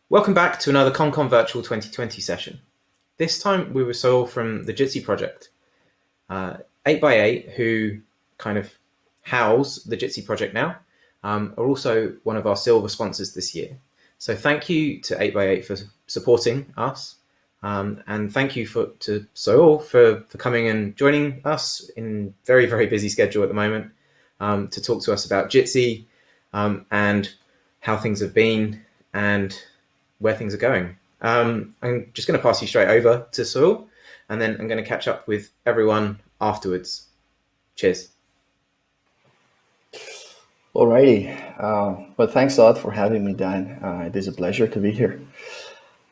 Welcome back to another CommCon Virtual 2020 session. This time we were Saúl from the Jitsi project. 8x8, who kind of house the Jitsi project now, are also one of our silver sponsors this year. So thank you to 8x8 for supporting us, and thank you to Saúl for coming and joining us in very, very busy schedule at the moment to talk to us about Jitsi and how things have been and where things are going. I'm just going to pass you straight over to Saúl, and then I'm going to catch up with everyone afterwards. Cheers. Alrighty. Well, thanks a lot for having me, Dan. It is a pleasure to be here.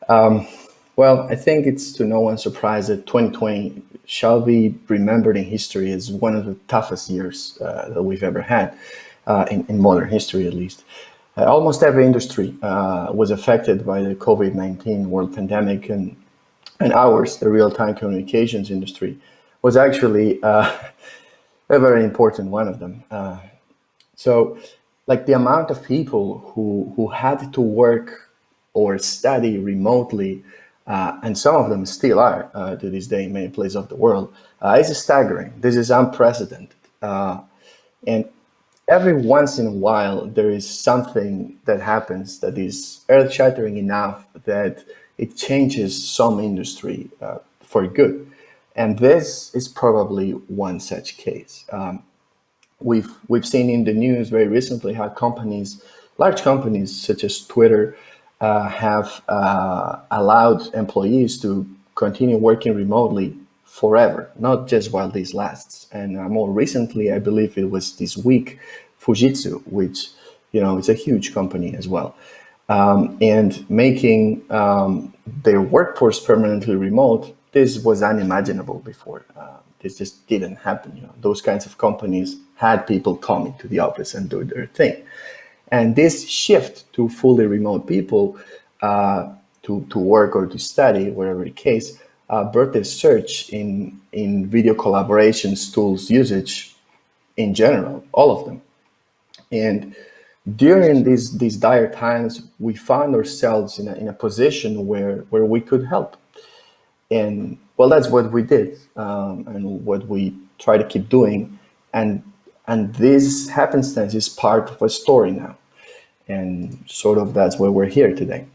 Well, I think it's to no one's surprise that 2020 shall be remembered in history as one of the toughest years that we've ever had, in modern history at least. Almost every industry was affected by the COVID-19 world pandemic, and ours, the real-time communications industry, was actually a very important one of them. So, like, the amount of people who had to work or study remotely, and some of them still are to this day in many places of the world, is staggering. This is unprecedented. And every once in a while, there is something that happens that is earth-shattering enough that it changes some industry for good. And this is probably one such case. We've seen in the news very recently how large companies such as Twitter, have allowed employees to continue working remotely forever, not just while this lasts. And more recently, I believe it was this week, Fujitsu, which is a huge company as well, and making their workforce permanently remote. This was unimaginable before. This just didn't happen. Those kinds of companies had people coming to the office and do their thing. And this shift to fully remote people to work or to study, whatever the case, brought a surge in video collaborations tools usage in general, all of them. And during these dire times, we found ourselves in a position where we could help. And well, that's what we did, and what we try to keep doing. And this happenstance is part of a story now. And sort of that's why we're here today.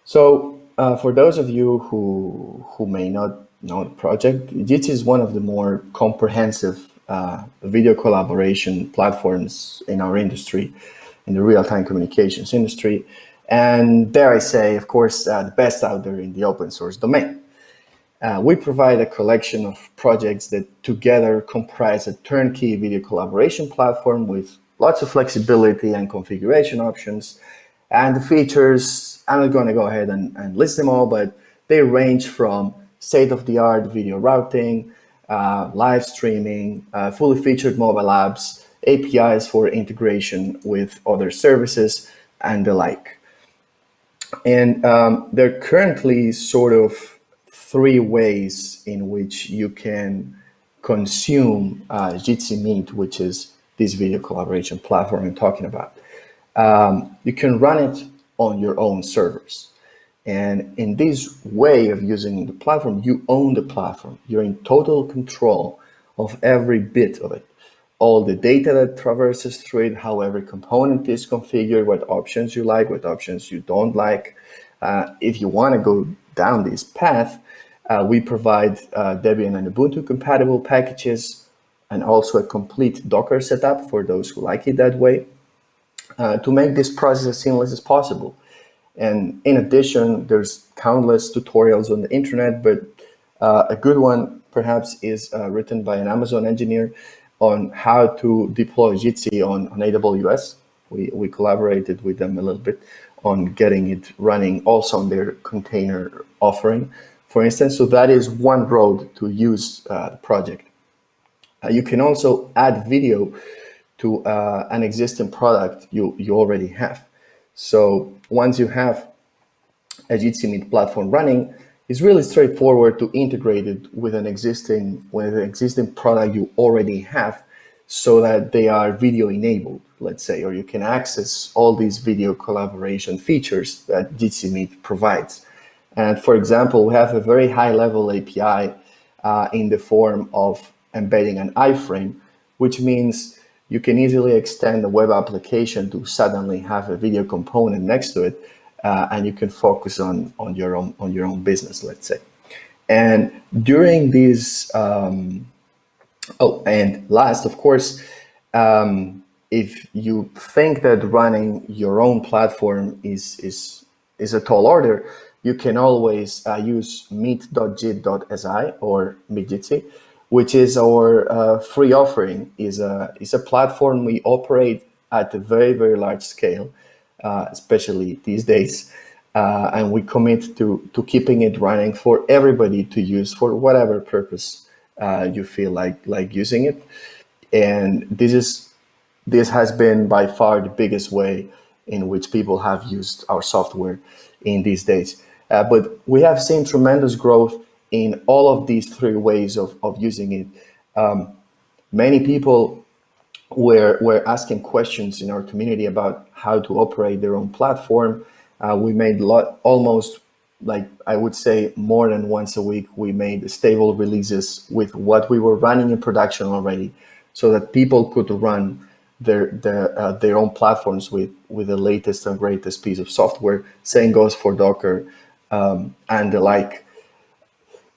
So for those of you who may not know the project, Jitsi is one of the more comprehensive video collaboration platforms in our industry, in the real-time communications industry. And dare I say, of course, the best out there in the open source domain. We provide a collection of projects that together comprise a turnkey video collaboration platform with lots of flexibility and configuration options. And the features, I'm not going to go ahead and list them all, but they range from state-of-the-art video routing, live streaming, fully featured mobile apps, APIs for integration with other services, and the like. And there are currently sort of three ways in which you can consume Jitsi Meet, which is this video collaboration platform I'm talking about. You can run it on your own servers. And in this way of using the platform, you own the platform. You're in total control of every bit of it. All the data that traverses through it, how every component is configured, what options you like, what options you don't like. If you want to go down this path, we provide Debian and Ubuntu compatible packages, and also a complete Docker setup for those who like it that way, to make this process as seamless as possible. And in addition, there's countless tutorials on the internet, but a good one perhaps is written by an Amazon engineer on how to deploy Jitsi on AWS. We collaborated with them a little bit on getting it running also on their container offering, for instance. So that is one road to use the project. You can also add video to an existing product you already have. So once you have a Jitsi Meet platform running, it's really straightforward to integrate it with an existing product you already have, so that they are video enabled, let's say, or you can access all these video collaboration features that Jitsi Meet provides. And for example, we have a very high level API in the form of embedding an iframe, which means you can easily extend the web application to suddenly have a video component next to it, and you can focus on your own business, let's say. And during these, and last, of course, if you think that running your own platform is a tall order, you can always use meet.jit.si or meet.jitsi, which is our free offering. Is a platform we operate at a very, very large scale, especially these days. And we commit to keeping it running for everybody to use for whatever purpose you feel like using it. And this has been by far the biggest way in which people have used our software in these days. But we have seen tremendous growth in all of these three ways of using it. Many people were asking questions in our community about how to operate their own platform. We made almost, like I would say, more than once a week. We made stable releases with what we were running in production already, so that people could run their own platforms with the latest and greatest piece of software. Same goes for Docker and the like.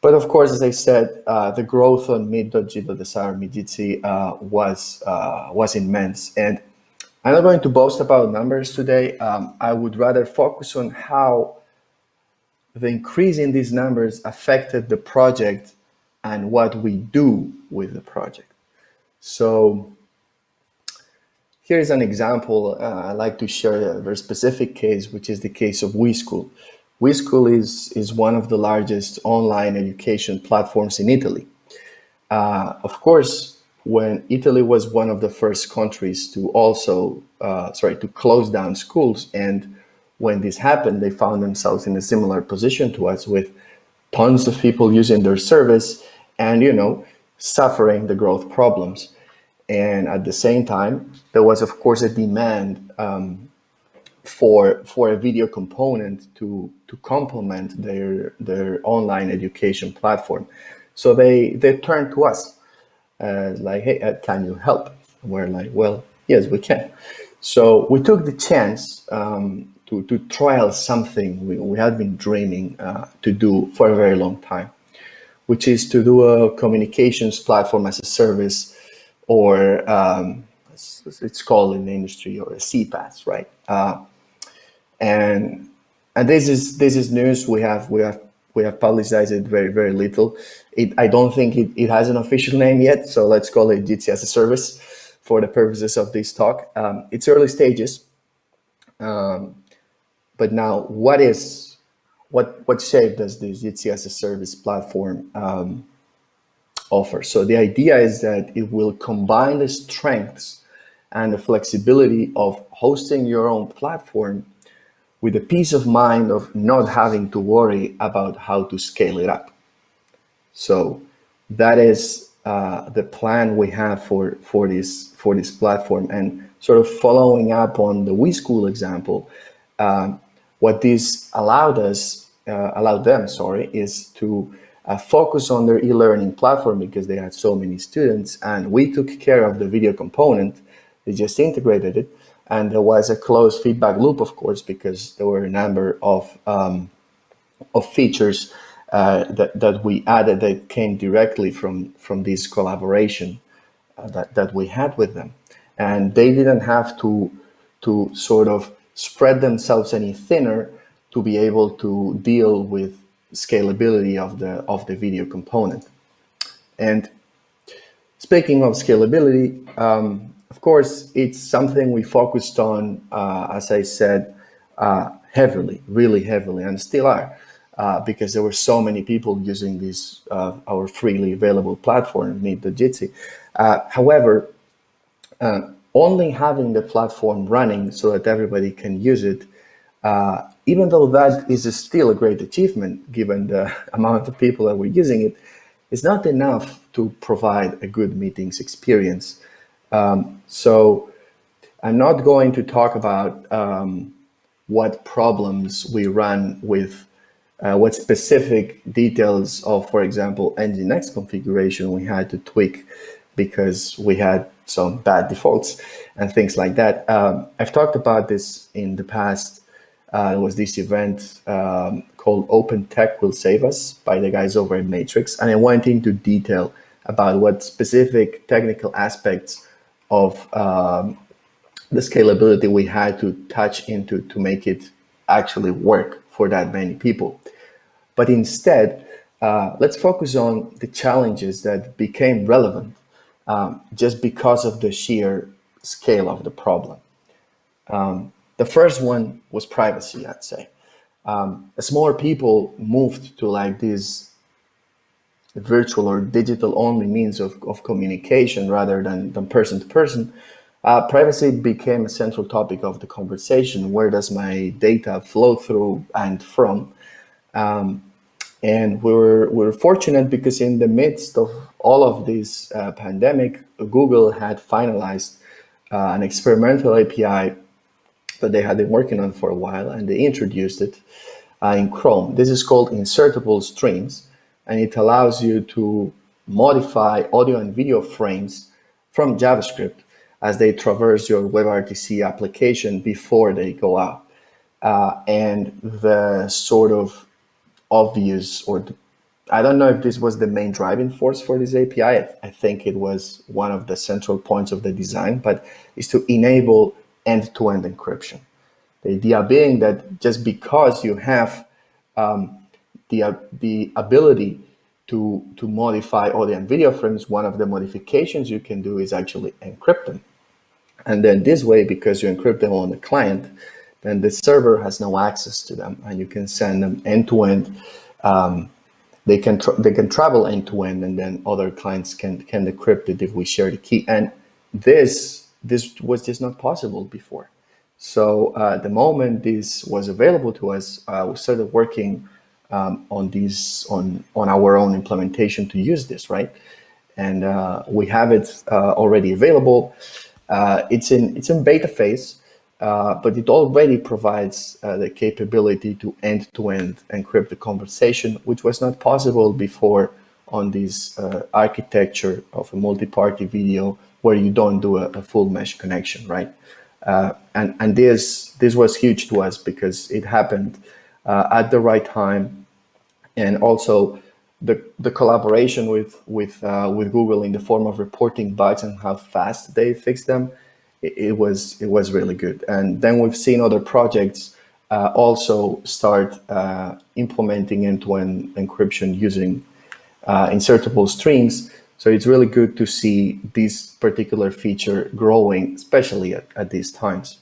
But of course, as I said, the growth on meet.jit.si or meet.jitsi was immense. And I'm not going to boast about numbers today. I would rather focus on how the increase in these numbers affected the project and what we do with the project. So here's an example. I like to share a very specific case, which is the case of WeSchool. WeSchool is one of the largest online education platforms in Italy. Of course, when Italy was one of the first countries to also, to close down schools, and when this happened, they found themselves in a similar position to us, with tons of people using their service and, suffering the growth problems. And at the same time, there was, of course, a demand for a video component to complement their online education platform. So they turned to us like, hey, can you help? We're like, well, yes, we can. So we took the chance to trial something we had been dreaming to do for a very long time, which is to do a communications platform as a service, or it's called in the industry, or a CPaaS, right? And this is news. We have publicized it very, very little. I don't think it has an official name yet, so let's call it Jitsi as a service for the purposes of this talk. It's early stages, but now what shape does this Jitsi as a service platform offer? So the idea is that it will combine the strengths and the flexibility of hosting your own platform with the peace of mind of not having to worry about how to scale it up. So that is the plan we have for this platform. And sort of following up on the WeSchool example, what this allowed them, is to focus on their e-learning platform, because they had so many students, and we took care of the video component. They just integrated it. And there was a closed feedback loop, of course, because there were a number of features that we added that came directly from this collaboration that we had with them. And they didn't have to sort of spread themselves any thinner to be able to deal with scalability of the video component. And speaking of scalability, of course, it's something we focused on, as I said, heavily, really heavily, and still are, because there were so many people using this, our freely available platform, meet.jitsi. However, only having the platform running so that everybody can use it, even though that is still a great achievement, given the amount of people that were using it, is not enough to provide a good meetings experience. So I'm not going to talk about what problems we run with, what specific details of, for example, Nginx configuration we had to tweak because we had some bad defaults and things like that. I've talked about this in the past. There was this event called Open Tech Will Save Us by the guys over at Matrix, and I went into detail about what specific technical aspects of the scalability we had to touch into to make it actually work for that many people. But instead, let's focus on the challenges that became relevant just because of the sheer scale of the problem. The first one was privacy, I'd say. As more people moved to like these virtual or digital only means of communication rather than person to person, privacy became a central topic of the conversation. Where does my data flow through and from? And we're fortunate because in the midst of all of this pandemic, Google had finalized an experimental API that they had been working on for a while, and they introduced it in Chrome. This is called insertable streams, and it allows you to modify audio and video frames from JavaScript as they traverse your WebRTC application before they go out. And the sort of obvious, or I don't know if this was the main driving force for this API. I think it was one of the central points of the design, but is to enable end-to-end encryption. The idea being that just because you have the ability to modify audio and video frames, one of the modifications you can do is actually encrypt them. And then this way, because you encrypt them on the client, then the server has no access to them, and you can send them end-to-end. They can travel end-to-end, and then other clients can decrypt it if we share the key. And this was just not possible before. So the moment this was available to us, we started working on our own implementation to use this, right? And we have it already available. It's in beta phase, but it already provides the capability to end-to-end encrypt the conversation, which was not possible before on this architecture of a multi-party video where you don't do a full mesh connection, right? And this was huge to us because it happened at the right time, and also the collaboration with Google in the form of reporting bugs and how fast they fixed them, it was really good. And then we've seen other projects also start implementing end-to-end encryption using insertable streams. So it's really good to see this particular feature growing, especially at these times.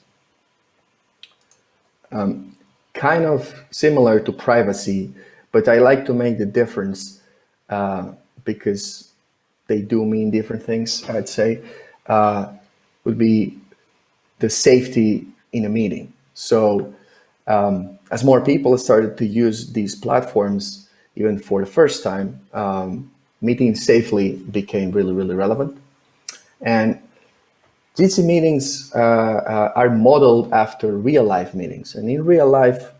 Kind of similar to privacy, but I like to make the difference because they do mean different things, I'd say, would be the safety in a meeting. So as more people started to use these platforms, even for the first time, meeting safely became really, really relevant. And Jitsi meetings are modeled after real life meetings. And in real life,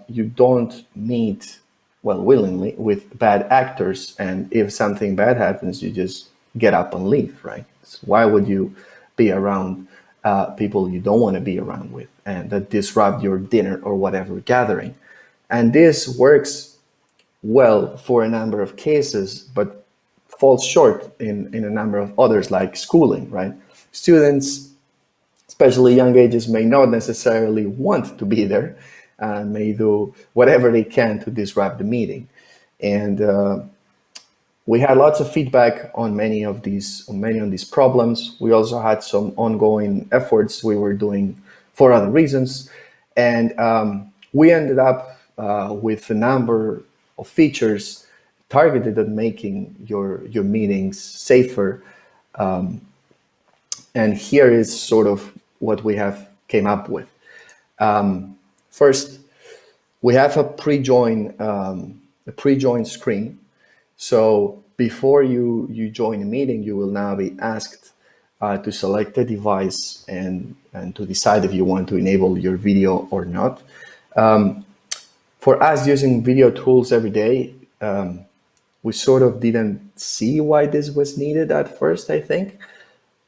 you don't meet, well, willingly with bad actors. And if something bad happens, you just get up and leave, right? So why would you be around people you don't want to be around with and that disrupt your dinner or whatever gathering? And this works well for a number of cases, but falls short in a number of others, like schooling, right? Students, especially young ages, may not necessarily want to be there and may do whatever they can to disrupt the meeting. And we had lots of feedback on many of these problems. We also had some ongoing efforts we were doing for other reasons. And we ended up with a number of features targeted at making your meetings safer. And here is sort of what we have came up with. First, we have a pre-join screen. So before you join a meeting, you will now be asked to select a device and to decide if you want to enable your video or not. For us using video tools every day, we sort of didn't see why this was needed at first, I think.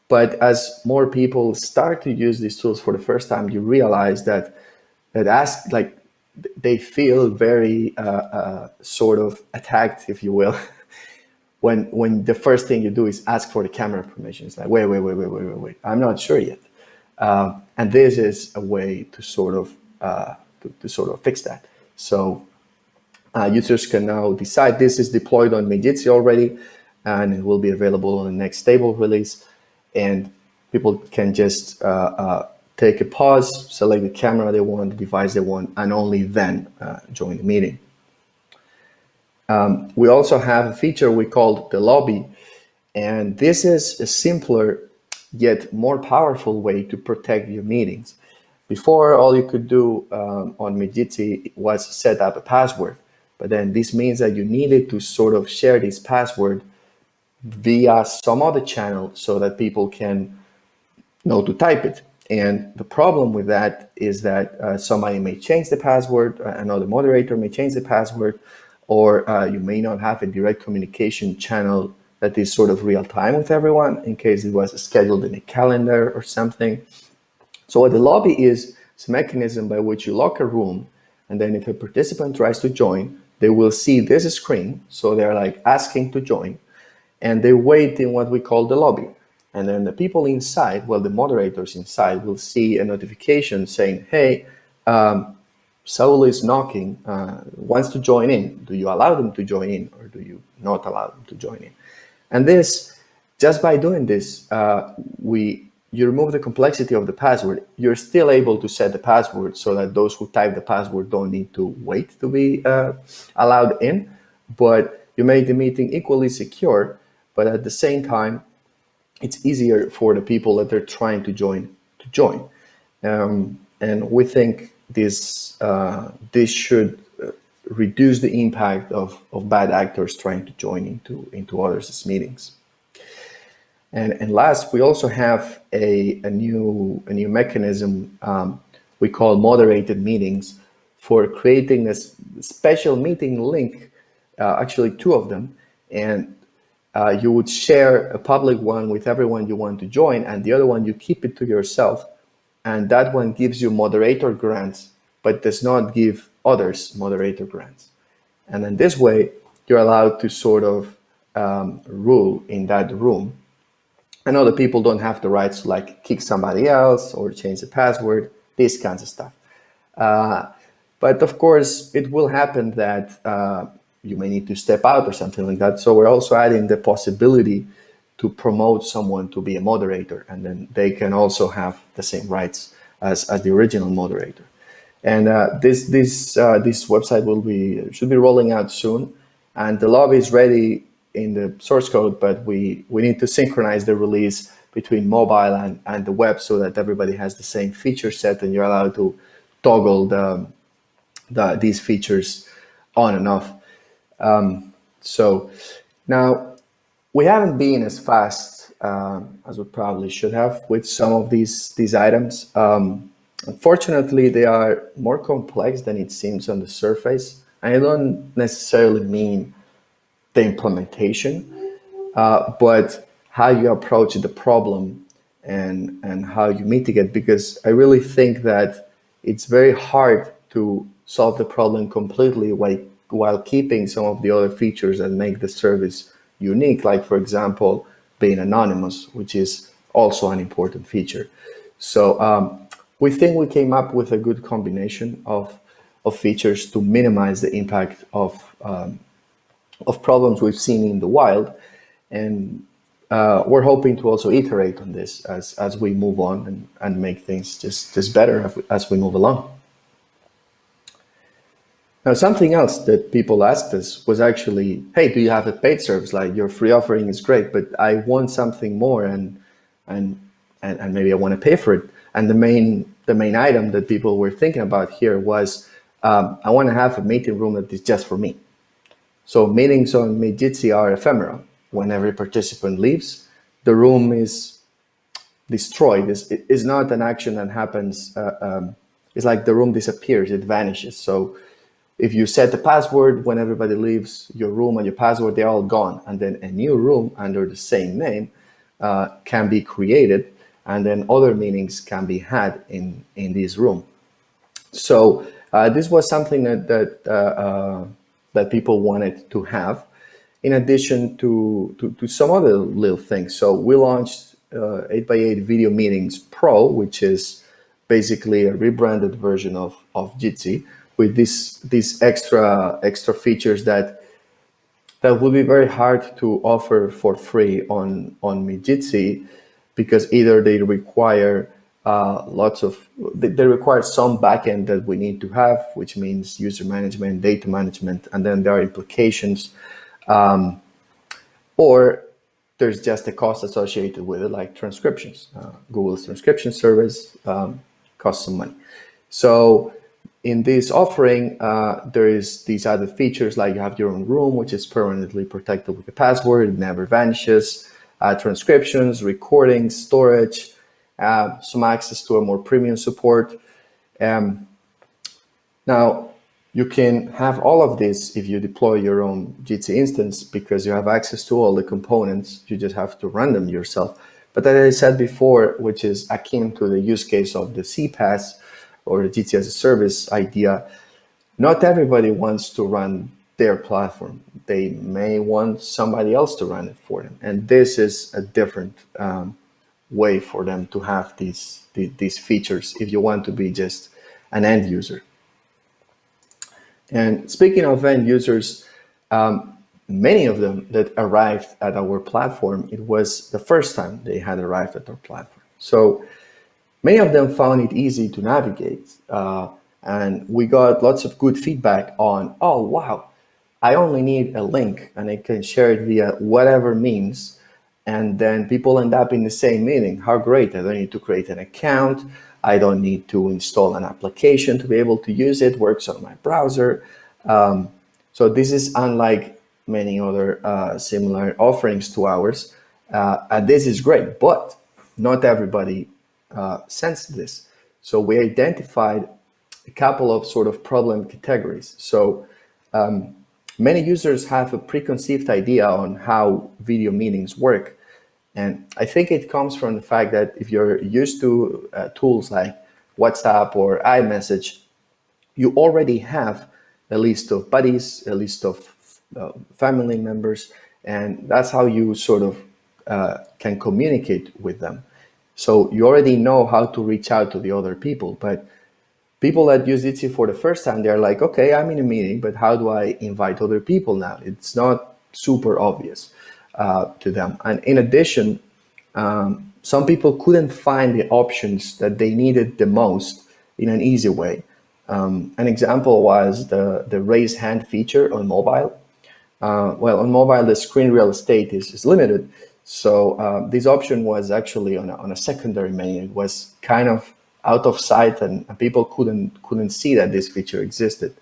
But as more people start to use these tools for the first time, you realize that they feel very sort of attacked, if you will, when the first thing you do is ask for the camera permission. It's like, wait, I'm not sure yet. And this is a way to sort of fix that. So users can now decide. This is deployed on Jitsi already, and it will be available on the next stable release. And people can just take a pause, select the camera they want, the device they want, and only then join the meeting. We also have a feature we call the lobby, and this is a simpler yet more powerful way to protect your meetings. Before, all you could do on Jitsi was set up a password, but then this means that you needed to sort of share this password via some other channel so that people can know to type it. And the problem with that is that somebody may change the password, another moderator may change the password, or you may not have a direct communication channel that is sort of real time with everyone in case it was scheduled in a calendar or something. So what the lobby is a mechanism by which you lock a room, and then if a participant tries to join, they will see this screen. So they're like asking to join, and they wait in what we call the lobby. And then the people inside, well, the moderators inside will see a notification saying, hey, Saúl is knocking, wants to join in. Do you allow them to join in, or do you not allow them to join in? And this, just by doing this, you remove the complexity of the password. You're still able to set the password so that those who type the password don't need to wait to be allowed in, but you make the meeting equally secure, but at the same time, it's easier for the people that they're trying to join to join. And we think this should reduce the impact of bad actors trying to join into others' meetings. And last, we also have a new mechanism we call moderated meetings for creating a special meeting link, actually two of them, and you would share a public one with everyone you want to join, and the other one you keep it to yourself, and that one gives you moderator grants, but does not give others moderator grants. And in this way, you're allowed to sort of rule in that room. And other people don't have the rights to like kick somebody else or change the password, these kinds of stuff. But of course, it will happen that you may need to step out or something like that. So we're also adding the possibility to promote someone to be a moderator, and then they can also have the same rights as the original moderator. And this website should be rolling out soon, and the lobby is ready in the source code, but we need to synchronize the release between mobile and the web so that everybody has the same feature set, and you're allowed to toggle these features on and off. So now we haven't been as fast as we probably should have with some of these items. Unfortunately, they are more complex than it seems on the surface. I don't necessarily mean the implementation, but how you approach the problem and how you mitigate, because I really think that it's very hard to solve the problem completely while keeping some of the other features that make the service unique, like, for example, being anonymous, which is also an important feature. So we think we came up with a good combination of features to minimize the impact of problems we've seen in the wild, and we're hoping to also iterate on this as we move on and make things just better as we move along. Now, something else that people asked us was actually, hey, do you have a paid service? Like, your free offering is great, but I want something more, and maybe I want to pay for it. And the main item that people were thinking about here was, I want to have a meeting room that is just for me. So meetings on Jitsi are ephemeral. When every participant leaves, the room is destroyed is not an action that happens. It's like the room disappears, it vanishes. So if you set the password, when everybody leaves your room and your password, they're all gone. And then a new room under the same name can be created, and then other meetings can be had in this room. So this was something that people wanted to have, in addition to some other little things. So we launched 8x8 Video Meetings Pro, which is basically a rebranded version of Jitsi, with these extra features that would be very hard to offer for free on Jitsi, because either they require they require some backend that we need to have, which means user management, data management, and then there are implications, or there's just a cost associated with it, like transcriptions. Google's transcription service costs some money. So in this offering, there is these other features, like you have your own room, which is permanently protected with a password, it never vanishes, transcriptions, recordings, storage, some access to a more premium support. Now, you can have all of this if you deploy your own Jitsi instance, because you have access to all the components. You just have to run them yourself. But as I said before, which is akin to the use case of the CPaaS or the Jitsi as a service idea, not everybody wants to run their platform. They may want somebody else to run it for them. And this is a different way for them to have these features if you want to be just an end user. And speaking of end users, many of them that arrived at our platform, it was the first time they had arrived at our platform. So many of them found it easy to navigate. And we got lots of good feedback on, oh, wow, I only need a link and I can share it via whatever means. And then people end up in the same meeting. How great. I don't need to create an account. I don't need to install an application to be able to use it. Works on my browser. So this is unlike many other similar offerings to ours. And this is great, but not everybody sensed this. So we identified a couple of sort of problem categories. So many users have a preconceived idea on how video meetings work. And I think it comes from the fact that if you're used to tools like WhatsApp or iMessage, you already have a list of buddies, a list of family members, and that's how you sort of can communicate with them. So you already know how to reach out to the other people. But people that use Jitsi for the first time, they're like, okay, I'm in a meeting, but how do I invite other people now? It's not super obvious to them. And in addition, some people couldn't find the options that they needed the most in an easy way. An example was the raise hand feature on mobile. Well, on mobile, the screen real estate is limited. So this option was actually on a secondary menu. It was kind of out of sight, and people couldn't see that this feature existed.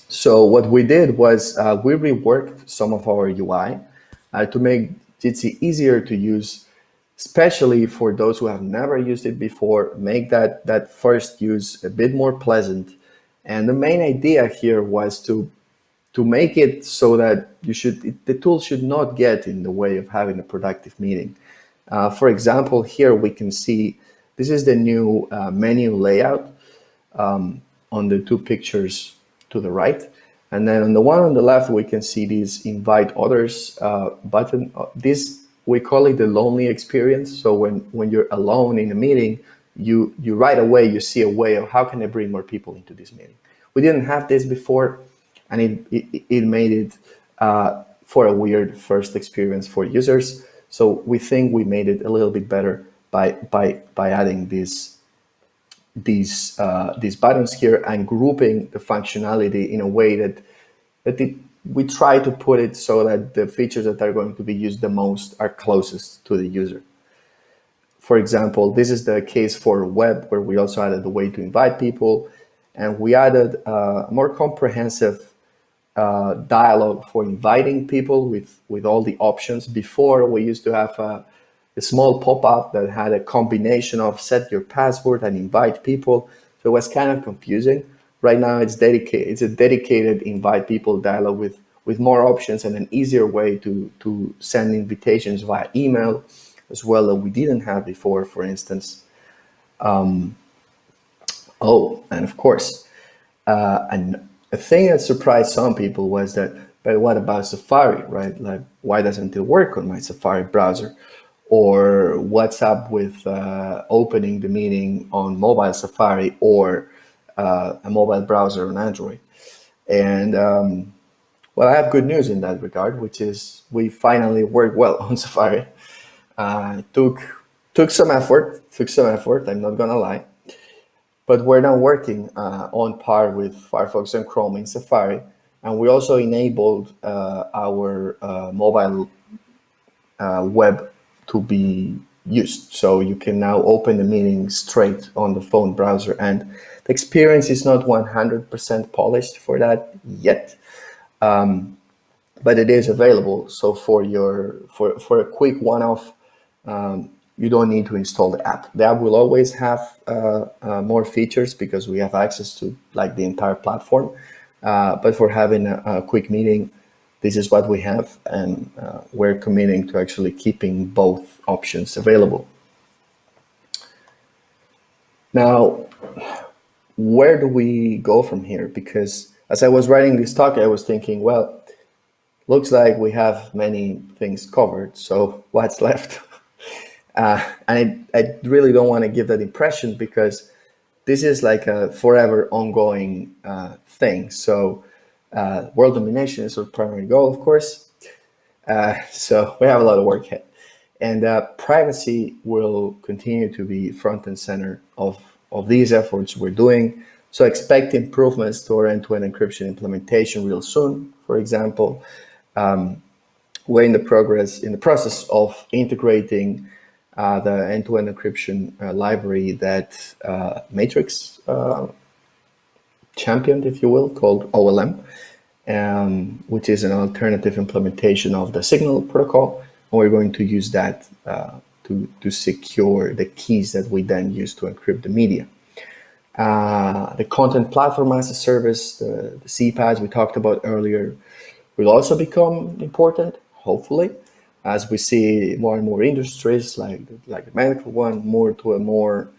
So what we did was we reworked some of our UI to make Jitsi easier to use, especially for those who have never used it before, make that first use a bit more pleasant. And the main idea here was to make it so that the tool should not get in the way of having a productive meeting. For example, here we can see this is the new menu layout on the two pictures to the right. And then on the one on the left, we can see this invite others button. This, we call it the lonely experience. So when you're alone in a meeting, you right away, you see a way of how can I bring more people into this meeting. We didn't have this before, and it made it for a weird first experience for users. So we think we made it a little bit better by adding these buttons here and grouping the functionality in a way that we try to put it so that the features that are going to be used the most are closest to the user. For example, this is the case for web, where we also added the way to invite people, and we added a more comprehensive dialogue for inviting people with all the options. Before, we used to have a small pop-up that had a combination of set your password and invite people. So it was kind of confusing. Right now it's dedicated. It's a dedicated invite people dialog with more options and an easier way to send invitations via email as well that we didn't have before, for instance. And of course, and a thing that surprised some people was that, but what about Safari, right? Like, why doesn't it work on my Safari browser? Or what's up with opening the meeting on mobile Safari or a mobile browser on Android? And well, I have good news in that regard, which is we finally work well on Safari. Took some effort. I'm not gonna lie, but we're now working on par with Firefox and Chrome in Safari, and we also enabled our mobile web to be used. So you can now open the meeting straight on the phone browser, and the experience is not 100% polished for that yet, but it is available. So for a quick one-off, you don't need to install the app. The app will always have more features because we have access to like the entire platform. But for having a quick meeting, this is what we have, and we're committing to actually keeping both options available. Now, where do we go from here? Because as I was writing this talk, I was thinking, well, looks like we have many things covered, so what's left? And I really don't want to give that impression because this is like a forever ongoing thing. So world domination is our primary goal, of course. So we have a lot of work ahead. And privacy will continue to be front and center of these efforts we're doing. So expect improvements to our end-to-end encryption implementation real soon, for example. We're in the process of integrating the end-to-end encryption library that Matrix championed, if you will, called OLM, which is an alternative implementation of the Signal protocol. And we're going to use that to secure the keys that we then use to encrypt the media. The content platform as a service, the CPaaS we talked about earlier, will also become important, hopefully, as we see more and more industries like the medical one, more to a more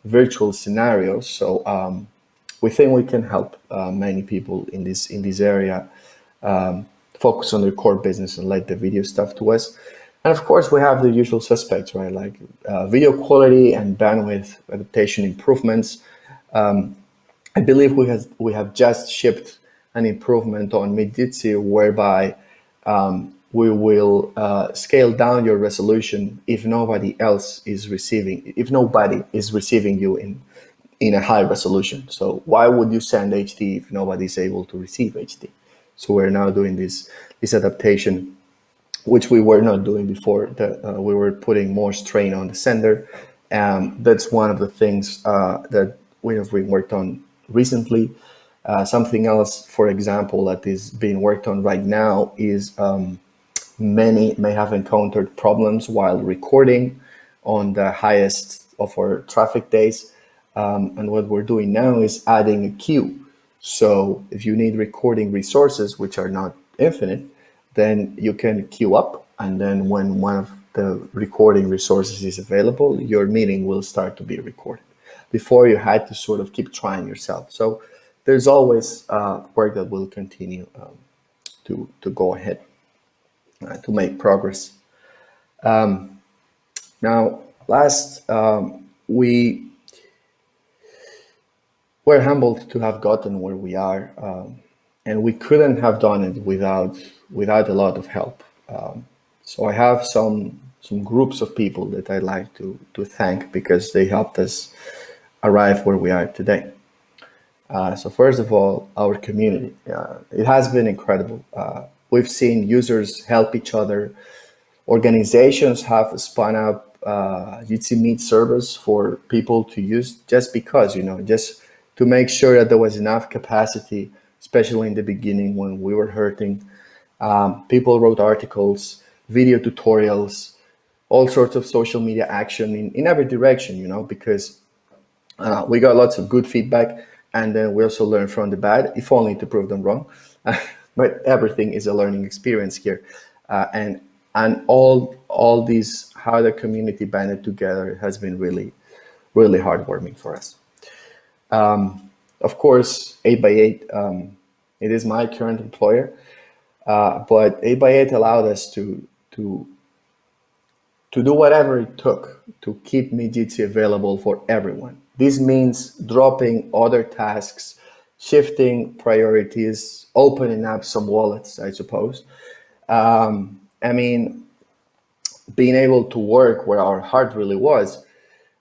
virtual scenario. So we think we can help many people in this area focus on their core business and let the video stuff to us. And of course, we have the usual suspects, right? Like video quality and bandwidth adaptation improvements. I believe we have just shipped an improvement on Jitsi whereby we will scale down your resolution if nobody is receiving you in a high resolution. So why would you send HD if nobody is able to receive HD? So we're now doing this adaptation, which we were not doing before. We were putting more strain on the sender. That's one of the things that we have been worked on recently. Something else, for example, that is being worked on right now is many may have encountered problems while recording on the highest of our traffic days. And what we're doing now is adding a queue. So if you need recording resources, which are not infinite, then you can queue up. And then when one of the recording resources is available, your meeting will start to be recorded. Before you had to sort of keep trying yourself. So there's always work that will continue to go ahead, to make progress. Now, last, we're humbled to have gotten where we are, and we couldn't have done it without a lot of help. So I have some groups of people that I'd like to thank because they helped us arrive where we are today. So first of all, our community. It has been incredible. We've seen users help each other. Organizations have spun up Jitsi Meet servers for people to use just because, just to make sure that there was enough capacity, especially in the beginning when we were hurting. People wrote articles, video tutorials, all sorts of social media action in every direction, because we got lots of good feedback, and then we also learn from the bad, if only to prove them wrong. But everything is a learning experience here, and all these how the community banded together has been really, really heartwarming for us. Of course, 8x8, it is my current employer, but 8x8 allowed us to do whatever it took to keep me Jitsi available for everyone. This means dropping other tasks, shifting priorities, opening up some wallets, I suppose. Being able to work where our heart really was,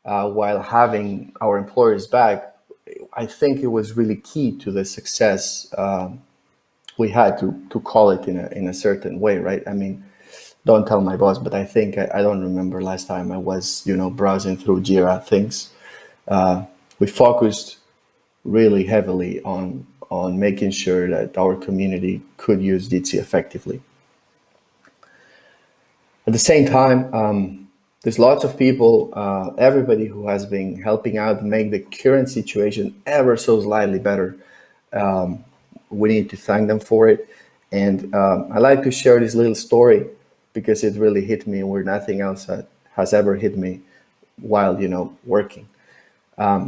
while having our employers back, I think it was really key to the success we had to call it in a certain way, right? Don't tell my boss, but I think I don't remember last time I was, browsing through Jira things. We focused really heavily on making sure that our community could use Jitsi effectively. At the same time, there's lots of people, everybody who has been helping out make the current situation ever so slightly better. We need to thank them for it. And I like to share this little story because it really hit me where nothing else has ever hit me while, working,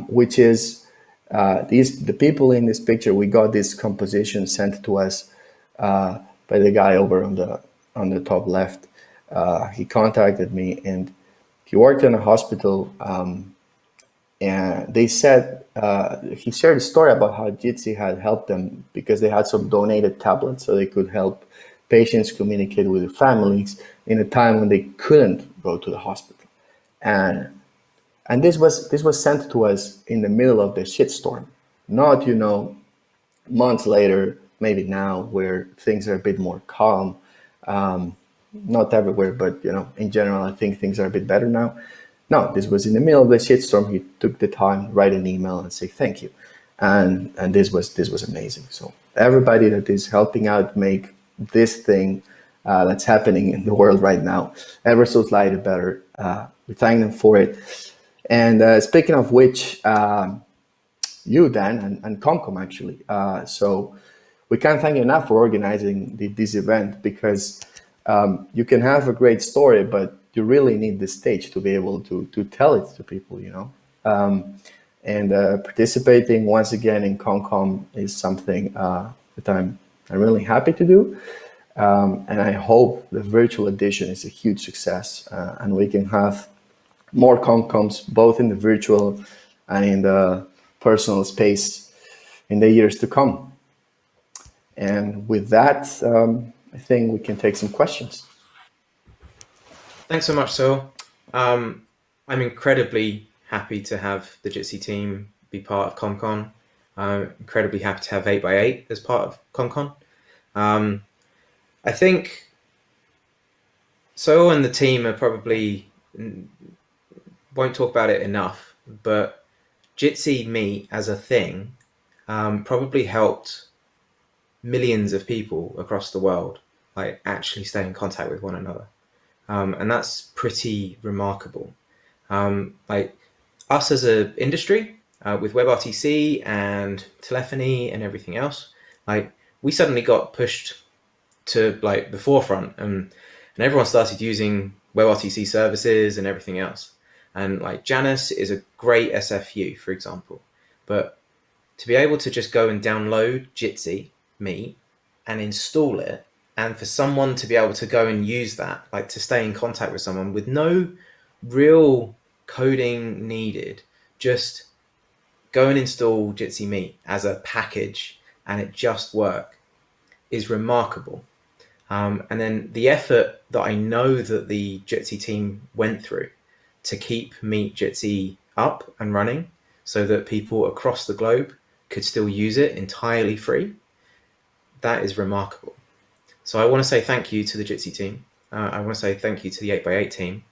which is the people in this picture. We got this composition sent to us by the guy over on the top left. He contacted me, and he worked in a hospital, and they said he shared a story about how Jitsi had helped them because they had some donated tablets so they could help patients communicate with their families in a time when they couldn't go to the hospital. And this was sent to us in the middle of the shitstorm, not months later, maybe now where things are a bit more calm. Not everywhere, but in general, I think things are a bit better now. No, this was in the middle of the shitstorm. He took the time to write an email and say thank you, and this was amazing. So everybody that is helping out make this thing that's happening in the world right now ever so slightly better. We thank them for it. And speaking of which, you, Dan, and CommCon actually. So we can't thank you enough for organizing this event because. You can have a great story, but you really need the stage to be able to tell it to people, And participating once again in CommCon is something that I'm really happy to do. And I hope the virtual edition is a huge success, and we can have more CommCons both in the virtual and in the personal space in the years to come. And with that, I think we can take some questions. Thanks so much, Saúl. I'm incredibly happy to have the Jitsi team be part of CommCon. I'm incredibly happy to have 8x8 as part of CommCon. I think Saúl and the team are probably won't talk about it enough, but Jitsi Meet as a thing probably helped millions of people across the world actually stay in contact with one another, and that's pretty remarkable. Us as an industry with WebRTC and telephony and everything else, we suddenly got pushed to the forefront, and everyone started using WebRTC services and everything else. And Janus is a great SFU, for example, but to be able to just go and download Jitsi Meet and install it, and for someone to be able to go and use that, to stay in contact with someone with no real coding needed, just go and install Jitsi Meet as a package and it just work, is remarkable. And then the effort that I know that the Jitsi team went through to keep Meet Jitsi up and running so that people across the globe could still use it entirely free, that is remarkable. So I want to say thank you to the Jitsi team. I want to say thank you to the 8x8 team.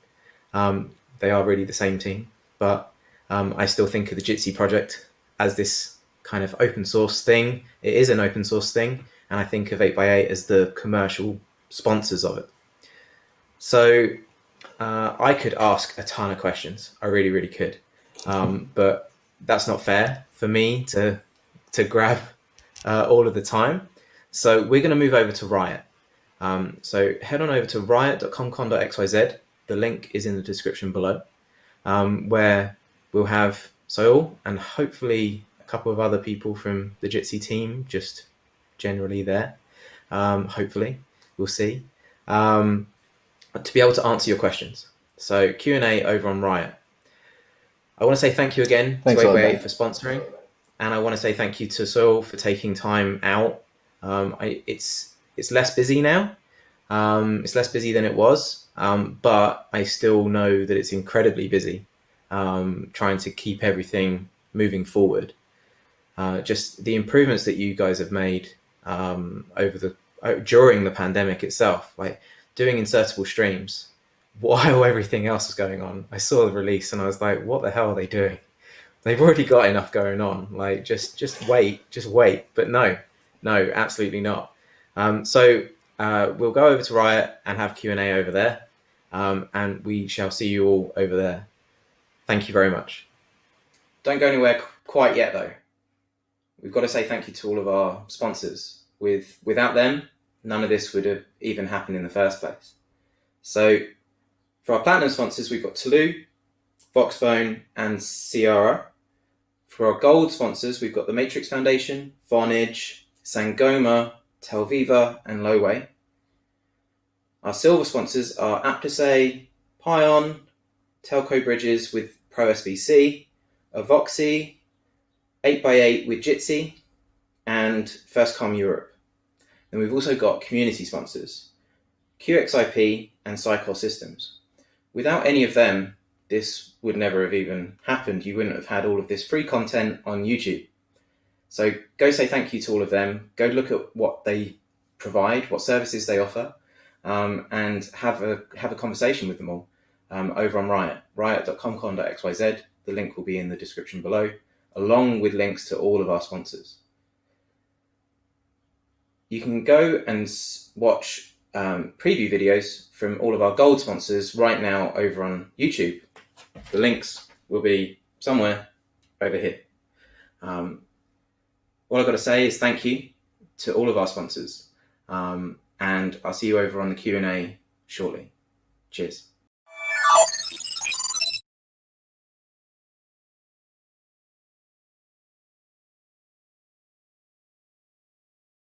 They are really the same team, but I still think of the Jitsi project as this kind of open source thing. It is an open source thing, and I think of 8x8 as the commercial sponsors of it. So I could ask a ton of questions. I really, really could. But that's not fair for me to grab all of the time. So we're going to move over to Riot. So head on over to riot.commcon.xyz. The link is in the description below, where we'll have Saúl and hopefully a couple of other people from the Jitsi team just generally there. Hopefully, we'll see. To be able to answer your questions. So Q&A over on Riot. I want to say thank you again to 8x8 for sponsoring. And I want to say thank you to Saúl for taking time out. It's less busy now. It's less busy than it was. But I still know that it's incredibly busy trying to keep everything moving forward. Just the improvements that you guys have made during the pandemic itself, like doing insertable streams while everything else is going on. I saw the release and I was like, what the hell are they doing? They've already got enough going on. Like, just wait. But no, absolutely not. So we'll go over to Riot and have Q&A over there. And we shall see you all over there. Thank you very much. Don't go anywhere quite yet, though. We've got to say thank you to all of our sponsors. Without them, none of this would have even happened in the first place. So for our platinum sponsors, we've got Toulouse, Voxbone, and Sierra. For our gold sponsors, we've got the Matrix Foundation, Vonage, Sangoma, Telviva, and Loway. Our silver sponsors are Aptosay, Pion, Telco Bridges with ProSVC, Avoxy, 8x8 with Jitsi, and FirstCom Europe. Then we've also got community sponsors, QXIP and Cycor Systems. Without any of them, this would never have even happened. You wouldn't have had all of this free content on YouTube. So go say thank you to all of them. Go look at what they provide, what services they offer, and have a conversation with them all over on Riot, riot.commcon.xyz. The link will be in the description below, along with links to all of our sponsors. You can go and watch preview videos from all of our gold sponsors right now over on YouTube. The links will be somewhere over here. All I've got to say is thank you to all of our sponsors. And I'll see you over on the Q&A shortly. Cheers.